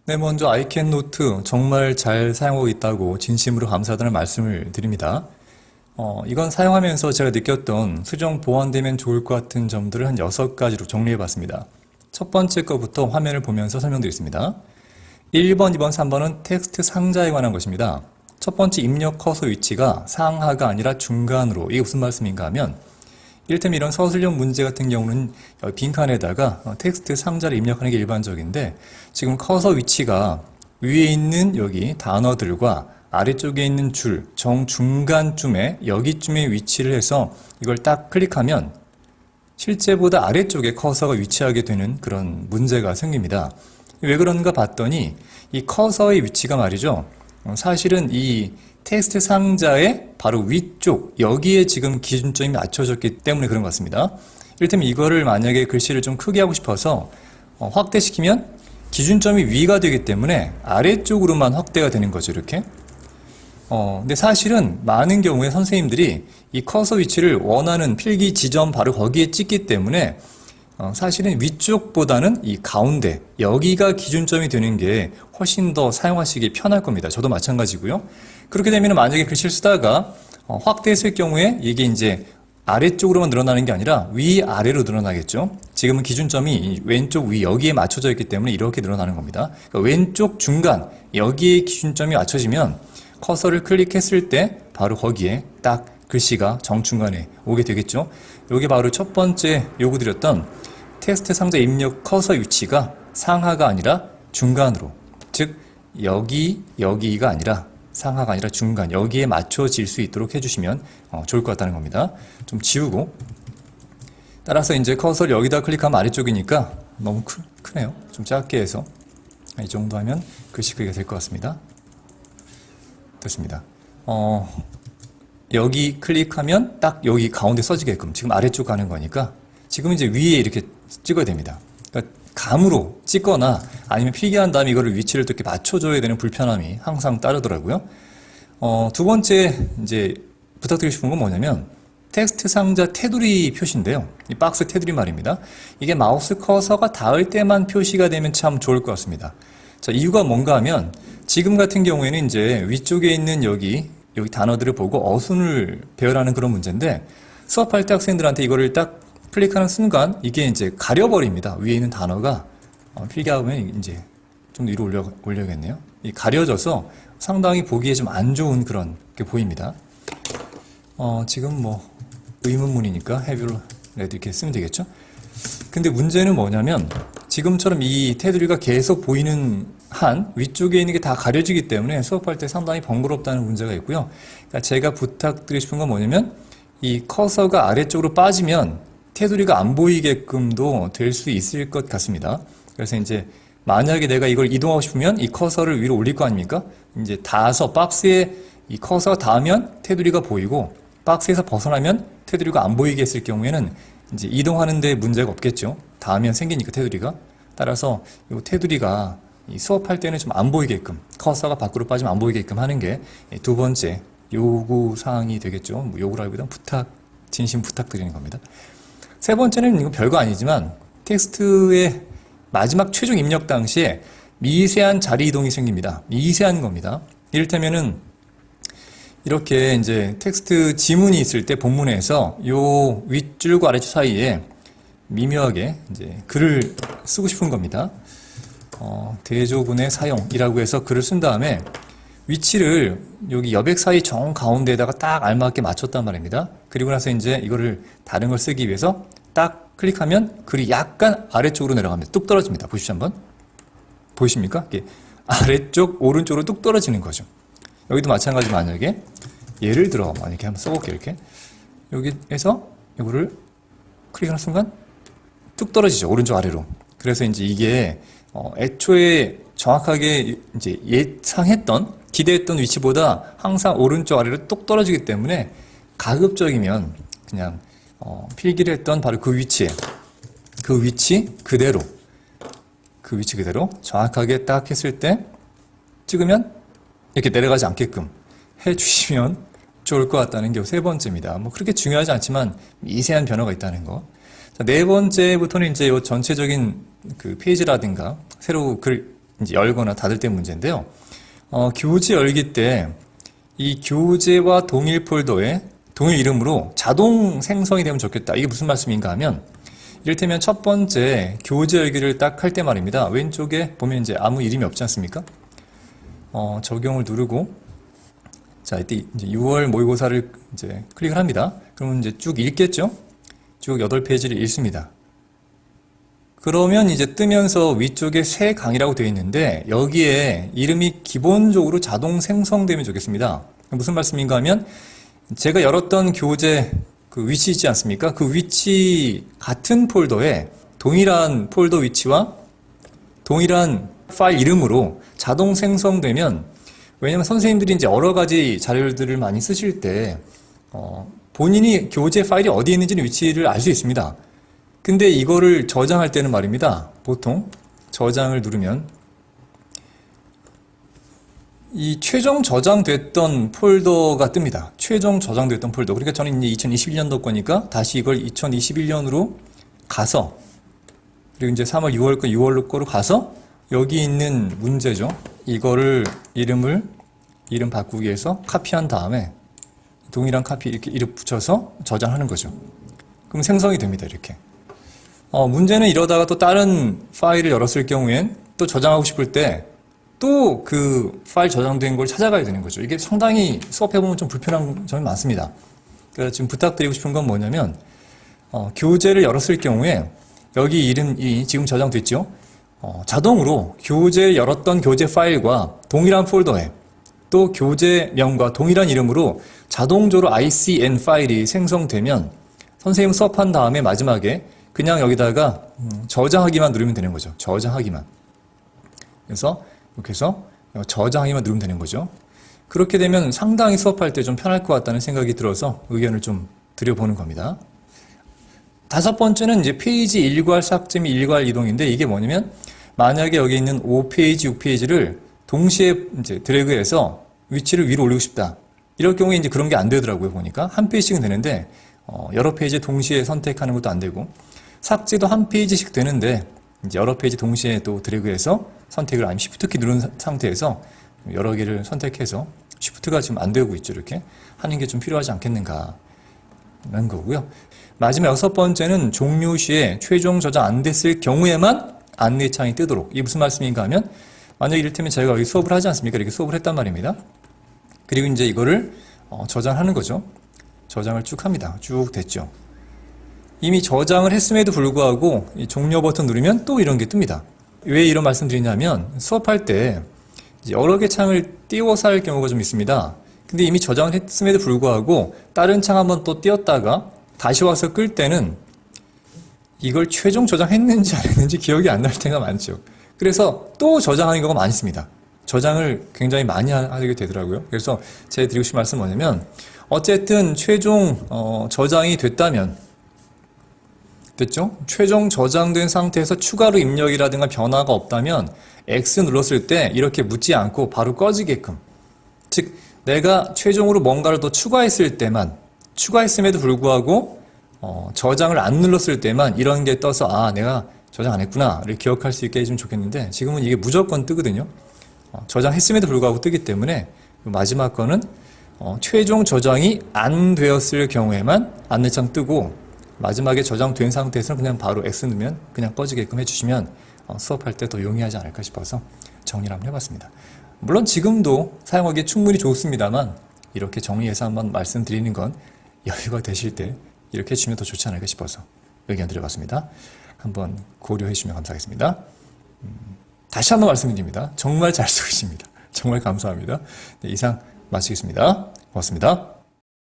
네, 먼저 아이캔노트 정말 잘 사용하고 있다고 진심으로 감사하다는 말씀을 드립니다. 이건 사용하면서 제가 느꼈던 수정 보완되면 좋을 것 같은 점들을 한 6가지로 정리해 봤습니다. 첫 번째 거부터 화면을 보면서 설명드리겠습니다. 1번, 2번, 3번은 텍스트 상자에 관한 것입니다. 첫 번째 입력 커서 위치가 상하가 아니라 중간으로, 이게 무슨 말씀인가 하면 이를테면 이런 서술형 문제 같은 경우는 빈칸에다가 텍스트 상자를 입력하는 게 일반적인데, 지금 커서 위치가 위에 있는 여기 단어들과 아래쪽에 있는 줄 정중간쯤에 여기쯤에 위치를 해서 이걸 딱 클릭하면 실제보다 아래쪽에 커서가 위치하게 되는 그런 문제가 생깁니다. 왜 그런가 봤더니 이 커서의 위치가 말이죠, 사실은 이 텍스트 상자의 바로 위쪽 여기에 지금 기준점이 맞춰졌기 때문에 그런 것 같습니다. 이를테면 이거를 만약에 글씨를 좀 크게 하고 싶어서 확대시키면 기준점이 위가 되기 때문에 아래쪽으로만 확대가 되는 거죠, 이렇게. 근데 사실은 많은 경우에 선생님들이 이 커서 위치를 원하는 필기 지점 바로 거기에 찍기 때문에 사실은 위쪽보다는 이 가운데 여기가 기준점이 되는 게 훨씬 더 사용하시기 편할 겁니다. 저도 마찬가지고요. 그렇게 되면 만약에 글씨를 쓰다가 확대했을 경우에 이게 이제 아래쪽으로만 늘어나는 게 아니라 위아래로 늘어나겠죠. 지금은 기준점이 왼쪽 위 여기에 맞춰져 있기 때문에 이렇게 늘어나는 겁니다. 그러니까 왼쪽 중간 여기에 기준점이 맞춰지면 커서를 클릭했을 때 바로 거기에 딱 글씨가 정중간에 오게 되겠죠. 이게 바로 첫 번째 요구드렸던 텍스트 상자 입력 커서 위치가 상하가 아니라 중간으로, 즉 여기가 아니라 상하가 아니라 중간 여기에 맞춰질 수 있도록 해주시면 좋을 것 같다는 겁니다. 좀 지우고, 따라서 이제 커서를 여기다 클릭하면 아래쪽이니까 너무 크네요. 좀 작게 해서 이 정도 하면 글씨 크기가 될 것 같습니다. 됐습니다. 여기 클릭하면 딱 여기 가운데 써지게끔, 지금 아래쪽 가는 거니까 지금 이제 위에 이렇게 찍어야 됩니다. 그러니까 감으로 찍거나 아니면 필기한 다음에 이거를 위치를 또 이렇게 맞춰줘야 되는 불편함이 항상 따르더라고요. 두 번째 이제 부탁드리고 싶은 건 뭐냐면 텍스트 상자 테두리 표시인데요. 이 박스 테두리 말입니다. 이게 마우스 커서가 닿을 때만 표시가 되면 참 좋을 것 같습니다. 자, 이유가 뭔가 하면 지금 같은 경우에는 이제 위쪽에 있는 여기 단어들을 보고 어순을 배열하는 그런 문제인데, 수업할 때 학생들한테 이거를 딱 클릭하는 순간 이게 이제 가려버립니다. 위에 있는 단어가 필기하면 이제 좀 위로 올려야겠네요. 이 가려져서 상당히 보기에 좀 안 좋은 그런 게 보입니다. 지금 뭐 의문문이니까 have you read 이렇게 쓰면 되겠죠. 근데 문제는 뭐냐면 지금처럼 이 테두리가 계속 보이는 한 위쪽에 있는 게 다 가려지기 때문에 수업할 때 상당히 번거롭다는 문제가 있고요. 그러니까 제가 부탁드리고 싶은 건 뭐냐면 이 커서가 아래쪽으로 빠지면 테두리가 안 보이게끔도 될 수 있을 것 같습니다. 그래서 이제 만약에 내가 이걸 이동하고 싶으면 이 커서를 위로 올릴 거 아닙니까? 이제 닿아서 박스에 이 커서가 닿으면 테두리가 보이고, 박스에서 벗어나면 테두리가 안 보이게 했을 경우에는 이제 이동하는 데 문제가 없겠죠. 닿으면 생기니까 테두리가. 따라서 이 테두리가 이 수업할 때는 좀 안 보이게끔, 커서가 밖으로 빠지면 안 보이게끔 하는 게 두 번째 요구 사항이 되겠죠. 뭐 요구라기보다는 진심 부탁드리는 겁니다. 세 번째는 이거 별거 아니지만 텍스트의 마지막 최종 입력 당시에 미세한 자리 이동이 생깁니다. 미세한 겁니다. 이를테면은 이렇게 이제 텍스트 지문이 있을 때 본문에서 요 윗줄과 아래줄 사이에 미묘하게 이제 글을 쓰고 싶은 겁니다. 대조문의 사용이라고 해서 글을 쓴 다음에 위치를 여기 여백 사이 정 가운데에다가 딱 알맞게 맞췄단 말입니다. 그리고 나서 이제 이거를 다른 걸 쓰기 위해서 딱 클릭하면 글이 약간 아래쪽으로 내려갑니다. 뚝 떨어집니다. 보십시오 한번. 보이십니까? 이게 아래쪽 오른쪽으로 뚝 떨어지는 거죠. 여기도 마찬가지. 만약에 예를 들어 이렇게 한번 써볼게요. 이렇게 여기에서 이거를 클릭하는 순간 뚝 떨어지죠. 오른쪽 아래로. 그래서 이제 이게 애초에 정확하게 이제 예상했던 기대했던 위치보다 항상 오른쪽 아래로 똑 떨어지기 때문에 가급적이면 그냥 필기를 했던 바로 그 위치에 그 위치 그대로 정확하게 딱 했을 때 찍으면 이렇게 내려가지 않게끔 해주시면 좋을 것 같다는 게 세 번째입니다. 뭐 그렇게 중요하지 않지만 미세한 변화가 있다는 거. 자, 네 번째부터는 이제 이 전체적인 그 페이지라든가 새로 글 이제 열거나 닫을 때 문제인데요. 교재 열기 때 이 교재와 동일 폴더에 동일 이름으로 자동 생성이 되면 좋겠다. 이게 무슨 말씀인가 하면 이를테면 첫 번째 교재 열기를 딱 할 때 말입니다. 왼쪽에 보면 이제 아무 이름이 없지 않습니까? 적용을 누르고 자, 이때 이제 6월 모의고사를 이제 클릭을 합니다. 그러면 이제 쭉 읽겠죠? 쭉 8페이지를 읽습니다. 그러면 이제 뜨면서 위쪽에 새 강의라고 되어 있는데 여기에 이름이 기본적으로 자동 생성되면 좋겠습니다. 무슨 말씀인가 하면 제가 열었던 교재 그 위치 있지 않습니까? 그 위치 같은 폴더에 동일한 폴더 위치와 동일한 파일 이름으로 자동 생성되면 왜냐면 선생님들이 이제 여러 가지 자료들을 많이 쓰실 때 본인이 교재 파일이 어디에 있는지는 위치를 알 수 있습니다. 근데 이거를 저장할 때는 말입니다. 보통 저장을 누르면 이 최종 저장됐던 폴더가 뜹니다. 최종 저장됐던 폴더. 그러니까 저는 이제 2021년도 거니까 다시 이걸 2021년으로 가서 그리고 이제 3월, 6월 거, 6월 거로 가서 여기 있는 문제죠. 이거를 이름 바꾸기 위해서 카피한 다음에 동일한 카피 이렇게 이름 붙여서 저장하는 거죠. 그럼 생성이 됩니다. 이렇게. 문제는 이러다가 또 다른 파일을 열었을 경우엔 또 저장하고 싶을 때 또 그 파일 저장된 걸 찾아가야 되는 거죠. 이게 상당히 수업해보면 좀 불편한 점이 많습니다. 그래서 지금 부탁드리고 싶은 건 뭐냐면 교재를 열었을 경우에 여기 이름이 지금 저장됐죠. 자동으로 교재를 열었던 교재 파일과 동일한 폴더에 또 교재명과 동일한 이름으로 자동적으로 ICN 파일이 생성되면 선생님 수업한 다음에 마지막에 그냥 여기다가 저장하기만 누르면 되는 거죠. 저장하기만. 그래서 이렇게 해서 저장하기만 누르면 되는 거죠. 그렇게 되면 상당히 수업할 때 좀 편할 것 같다는 생각이 들어서 의견을 좀 드려보는 겁니다. 다섯 번째는 이제 페이지 일괄 삭제 및 일괄 이동인데 이게 뭐냐면 만약에 여기 있는 5페이지, 6페이지를 동시에 이제 드래그해서 위치를 위로 올리고 싶다. 이럴 경우에 이제 그런 게 안 되더라고요. 보니까 한 페이지씩은 되는데 여러 페이지 동시에 선택하는 것도 안 되고 삭제도 한 페이지씩 되는데 이제 여러 페이지 동시에 또 드래그해서 선택을 아니면 Shift 키 누른 상태에서 여러 개를 선택해서 Shift가 지금 안 되고 있죠. 이렇게 하는 게 좀 필요하지 않겠는가 라는 거고요. 마지막 여섯 번째는 종료 시에 최종 저장 안 됐을 경우에만 안내창이 뜨도록. 이게 무슨 말씀인가 하면 만약 이를테면 저희가 여기 수업을 하지 않습니까? 이렇게 수업을 했단 말입니다. 그리고 이제 이거를 저장하는 거죠. 저장을 쭉 합니다. 쭉 됐죠. 이미 저장을 했음에도 불구하고 이 종료 버튼 누르면 또 이런 게 뜹니다. 왜 이런 말씀 드리냐면 수업할 때 여러 개 창을 띄워서 할 경우가 좀 있습니다. 근데 이미 저장을 했음에도 불구하고 다른 창 한번 또 띄웠다가 다시 와서 끌 때는 이걸 최종 저장했는지 안 했는지 기억이 안 날 때가 많죠. 그래서 또 저장하는 경우가 많이 있습니다. 저장을 굉장히 많이 하게 되더라고요. 그래서 제가 드리고 싶은 말씀은 뭐냐면 어쨌든 최종 저장이 됐죠? 최종 저장된 상태에서 추가로 입력이라든가 변화가 없다면 X 눌렀을 때 이렇게 묻지 않고 바로 꺼지게끔, 즉 내가 최종으로 뭔가를 더 추가했을 때만, 추가했음에도 불구하고 저장을 안 눌렀을 때만 이런 게 떠서 아 내가 저장 안 했구나를 기억할 수 있게 해주면 좋겠는데 지금은 이게 무조건 뜨거든요. 저장했음에도 불구하고 뜨기 때문에 마지막 거는 최종 저장이 안 되었을 경우에만 안내창 뜨고 마지막에 저장된 상태에서는 그냥 바로 X 누르면 그냥 꺼지게끔 해주시면 수업할 때 더 용이하지 않을까 싶어서 정리를 한번 해봤습니다. 물론 지금도 사용하기 충분히 좋습니다만 이렇게 정리해서 한번 말씀드리는 건 여유가 되실 때 이렇게 해주시면 더 좋지 않을까 싶어서 의견 드려봤습니다. 한번 고려해 주시면 감사하겠습니다. 다시 한번 말씀드립니다. 정말 잘 쓰고 있습니다. 정말 감사합니다. 네, 이상 마치겠습니다. 고맙습니다.